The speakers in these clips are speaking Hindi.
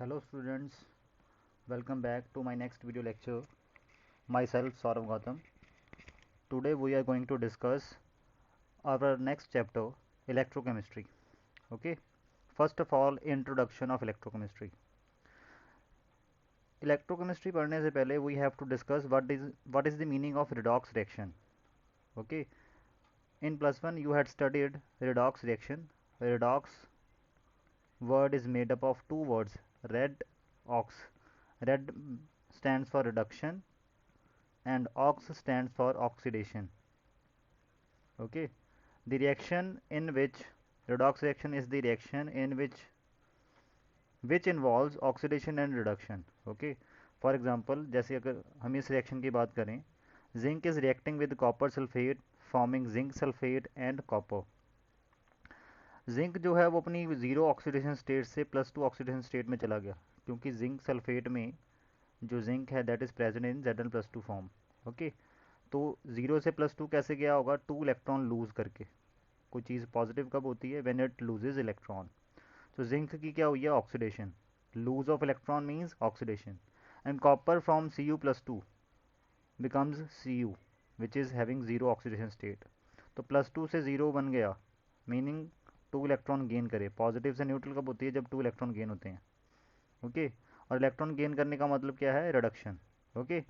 Hello students, welcome back to my next video lecture. Myself Saurav Gautam. Today we are going to discuss our next chapter, electrochemistry. Okay. First of all, introduction of electrochemistry. Electrochemistry पढ़ने से पहले we have to discuss what is the meaning of redox reaction. Okay. In plus one you had studied redox reaction. Redox word is made up of two words, red ox. Red stands for reduction and ox stands for oxidation. Okay, the reaction in which redox reaction is the reaction in which involves oxidation and reduction. Okay, for example, जैसे अगर हम इस reaction की बात करें, zinc is reacting with copper sulfate forming zinc sulfate and copper. Zinc जो है वो अपनी जीरो ऑक्सीडेशन स्टेट से +2 ऑक्सीडेशन स्टेट में चला गया, क्योंकि जिंक सल्फेट में जो जिंक है that is present in Zn+2 form. Okay, तो 0 से +2 कैसे गया होगा? 2 इलेक्ट्रॉन लूज करके. कोई चीज़ पॉजिटिव कब होती है? When it loses electron. तो जिंक की क्या हुई है? Oxidation. Loss of electron means oxidation. And copper from Cu+2 becomes Cu which is having zero oxidation state. तो +2 से 0 बन गया, मीनिंग 2 इलेक्ट्रॉन गेन करे. पॉजिटिव से न्यूट्रल कब होती है? जब 2 इलेक्ट्रॉन गेन होते हैं. ओके, और इलेक्ट्रॉन गेन करने का मतलब क्या है? Reduction. Okay,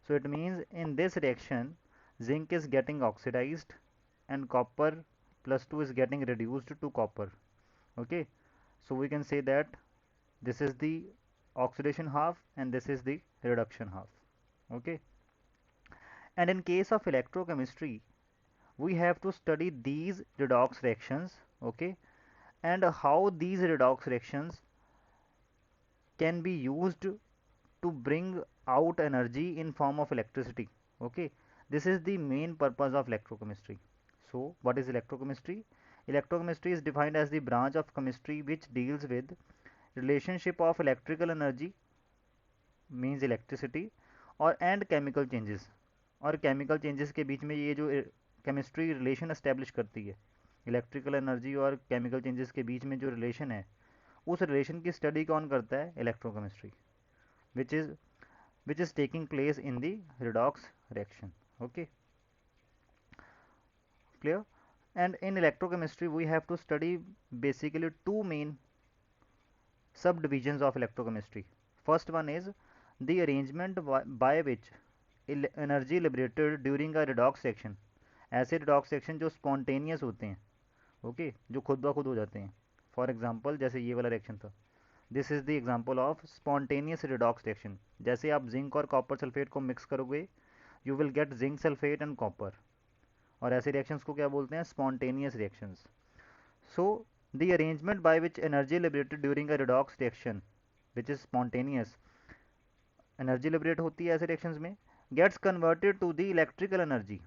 so it means in this reaction zinc is getting oxidized and copper +2 is getting reduced to copper. Okay, so we can say that this is the oxidation half and this is the reduction half. Okay, and in case of electrochemistry we have to study these redox reactions. Okay, and how these redox reactions can be used to bring out energy in form of electricity. Okay, this is the main purpose of electrochemistry. So what is electrochemistry? Electrochemistry is defined as the branch of chemistry which deals with relationship of electrical energy means electricity और and chemical changes. और chemical changes के बीच में ये जो chemistry relation establish करती है, electrical energy और chemical changes के बीच में जो relation है, उस relation की study कौन करता है? electrochemistry, which is taking place in the redox reaction. Okay, clear? And in electrochemistry we have to study basically two main subdivisions of electrochemistry. First one is the arrangement by which energy liberated during a redox reaction. ऐसे redox reaction जो spontaneous होते हैं, ओके, जो खुद ब खुद हो जाते हैं. फॉर एग्जाम्पल जैसे ये वाला रिएक्शन था, this is the example of spontaneous redox reaction. जैसे आप जिंक और कॉपर सल्फेट को मिक्स करोगे, you will get zinc sulphate and copper. और ऐसे रिएक्शंस को क्या बोलते हैं? Spontaneous reactions. So the arrangement by which energy liberated during a redox reaction which is spontaneous, energy liberate होती है ऐसे रिएक्शंस में, gets converted to the electrical energy.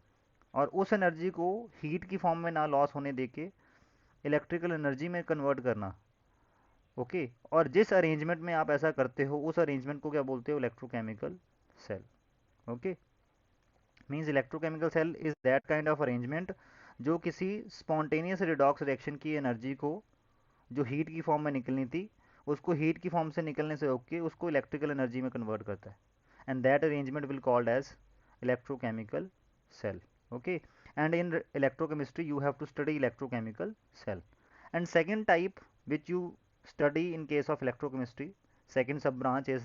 और उस एनर्जी को हीट की फॉर्म में ना लॉस होने दे के इलेक्ट्रिकल एनर्जी में कन्वर्ट करना. ओके, और जिस अरेंजमेंट में आप ऐसा करते हो उस अरेंजमेंट को क्या बोलते हो? Electrochemical cell. Okay, means electrochemical cell is that kind of arrangement जो किसी स्पॉन्टेनियस रिडॉक्स रिएक्शन की एनर्जी को, जो हीट की फॉर्म में निकलनी थी, उसको हीट की फॉर्म से निकलने से रोक के उसको इलेक्ट्रिकल एनर्जी में कन्वर्ट करता है. And that arrangement will called as electrochemical cell. Okay, and in electrochemistry you have to study electrochemical cell. And second type which you study in case of electrochemistry, second sub branch is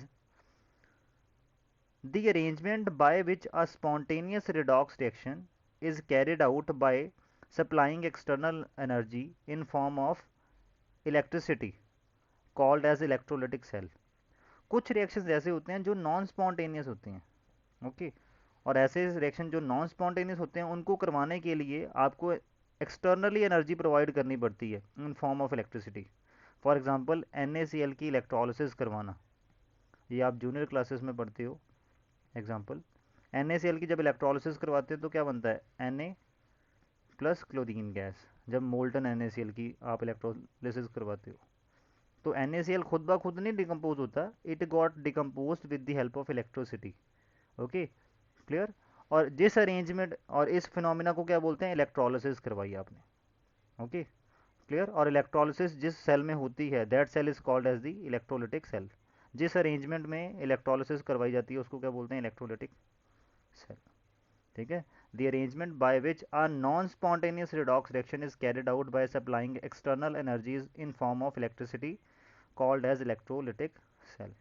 the arrangement by which a spontaneous redox reaction is carried out by supplying external energy in form of electricity called as electrolytic cell. कुछ रिएक्शंस ऐसे होते हैं जो नॉन स्पॉन्टेनियस होते हैं. ओके, और ऐसे रिएक्शन जो नॉन स्पॉन्टेनियस होते हैं उनको करवाने के लिए आपको एक्सटर्नली एनर्जी प्रोवाइड करनी पड़ती है इन form of electricity. For example NaCl की इलेक्ट्रोलिसिस करवाना, ये आप जूनियर क्लासेस में पढ़ते हो. एग्जांपल, NaCl की जब इलेक्ट्रोलिसिस करवाते हैं तो क्या बनता है? Na plus chlorine gas. जब मोल्टन NaCl की आप इलेक्ट्रोलिसिस करवाते हो तो NaCl खुद ब खुद नहीं डिकम्पोज होता, it got decompose with the help of electricity. Okay, clear? और जिस अरेंजमेंट और इस फिनोमिना को क्या बोलते हैं? इलेक्ट्रोलिसिस करवाई आपने. Okay, clear? और इलेक्ट्रोलिसिस जिस सेल में होती है that cell is called as the electrolytic cell. जिस अरेंजमेंट में इलेक्ट्रोलिसिस करवाई जाती है उसको क्या बोलते हैं, इलेक्ट्रोलिटिक सेल। ठीक है, the arrangement by which a non spontaneous redox reaction is carried out by supplying external energies in form of electricity called as electrolytic cell.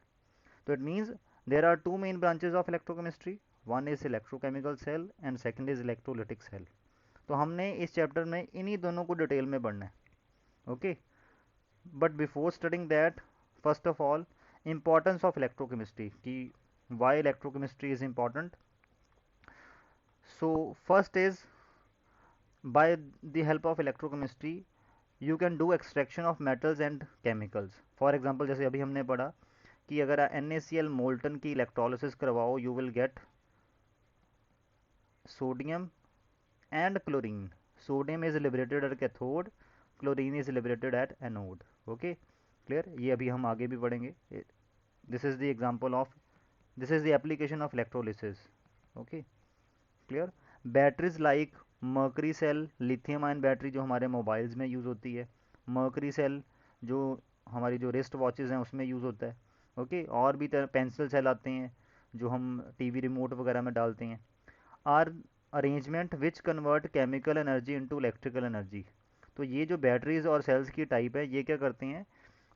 So it means there are two main branches of electrochemistry. One is electrochemical cell and second is electrolytic cell. तो हमने इस चैप्टर में इन्हीं दोनों को डिटेल में पढ़ना है। Okay, but before studying that, first of all importance of electrochemistry कि why electrochemistry is important. So first is by the help of electrochemistry you can do extraction of metals and chemicals. For example, जैसे अभी हमने पढ़ा कि अगर NaCl मोल्टन की इलेक्ट्रोलिसिस करवाओ you will get sodium and chlorine. Sodium is liberated at cathode, chlorine is liberated at anode. Okay clear, ये अभी हम आगे भी पढ़ेंगे. This is the example of, this is the application of electrolysis. Okay clear. Batteries like mercury cell, lithium ion battery जो हमारे मोबाइल्स में यूज़ होती है, मर्करी सेल जो हमारी जो रिस्ट वॉचेज़ हैं उसमें यूज़ होता है. ओके, और भी पेंसिल सेल आते हैं जो हम टीवी रिमोट वगैरह में डालते हैं. Are arrangement which convert chemical energy into electrical energy. तो ये जो बैटरीज और सेल्स की टाइप है ये क्या करते हैं,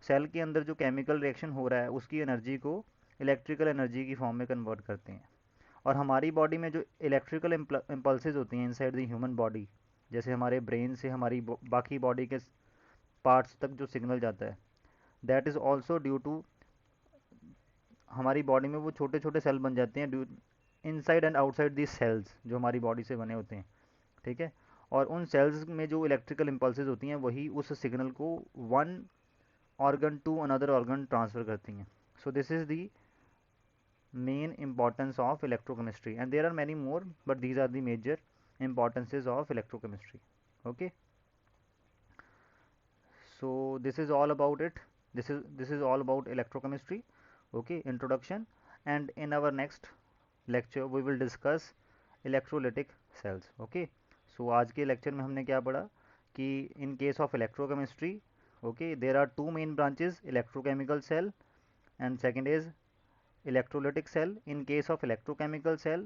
सेल के अंदर जो केमिकल रिएक्शन हो रहा है उसकी एनर्जी को इलेक्ट्रिकल एनर्जी की फॉर्म में कन्वर्ट करते हैं. और हमारी बॉडी में जो इलेक्ट्रिकल इम्पल्सेस होती हैं इनसाइड द ह्यूमन बॉडी, जैसे हमारे ब्रेन से हमारी बाकी बॉडी के पार्ट्स तक जो सिग्नल जाता है, that is also due to, हमारी बॉडी में वो छोटे छोटे सेल बन जाते हैं due inside and outside the cells जो हमारी बॉडी से बने होते हैं. ठीक है, और उन सेल्स में जो इलेक्ट्रिकल इम्पल्सेस होती हैं वही उस सिग्नल को one organ to another organ transfer करती हैं. So this is the main importance of electrochemistry, and there are many more but these are the major importances of electrochemistry. Okay, so this is all about it. This is all about electrochemistry. Okay, introduction. And in our next lecture we will discuss electrolytic cells. Okay, so आज के lecture में हमने क्या पढ़ा कि in case of electrochemistry, okay, there are two main branches, electrochemical cell and second is electrolytic cell. In case of electrochemical cell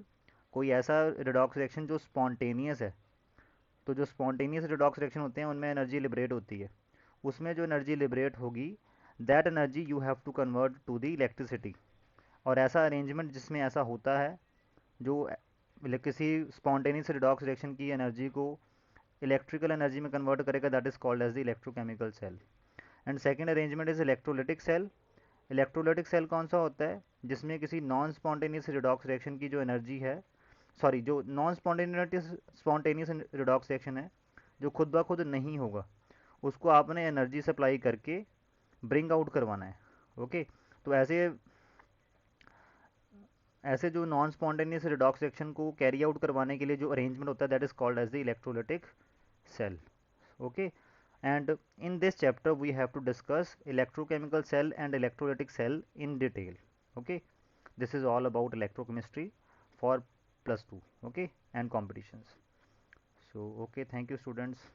कोई ऐसा रिडॉक्स रिएक्शन जो स्पॉन्टेनियस है, तो जो स्पॉन्टेनियस रिडॉक्स रिएक्शन होते हैं उनमें एनर्जी लिबरेट होती है, उसमें जो एनर्जी लिबरेट होगी that energy you have to convert to the electricity. और ऐसा अरेंजमेंट जिसमें ऐसा होता है जो किसी स्पॉन्टेनियस रिडॉक्स रिएक्शन की एनर्जी को इलेक्ट्रिकल एनर्जी में कन्वर्ट करेगा, that is called as the electrochemical cell. And second arrangement is electrolytic cell. Electrolytic cell कौन सा होता है, जिसमें किसी नॉन स्पॉन्टेनियस रिडॉक्स रिएक्शन की जो एनर्जी है, सॉरी जो नॉन स्पॉन्टेनियस रिडॉक्स रिएक्शन है जो खुद ब खुद नहीं होगा, उसको आपने एनर्जी सप्लाई करके ब्रिंग आउट करवाना है. ओके, तो ऐसे ऐसे जो नॉन स्पॉन्टेनियस रिडॉक्स रिएक्शन को कैरी आउट करवाने के लिए जो अरेंजमेंट होता है that is called as the electrolytic cell. Okay, and in this chapter we have to discuss electrochemical cell and electrolytic cell in detail. Okay, this is all about electrochemistry for plus 2. Okay, and competitions. So okay, thank you students.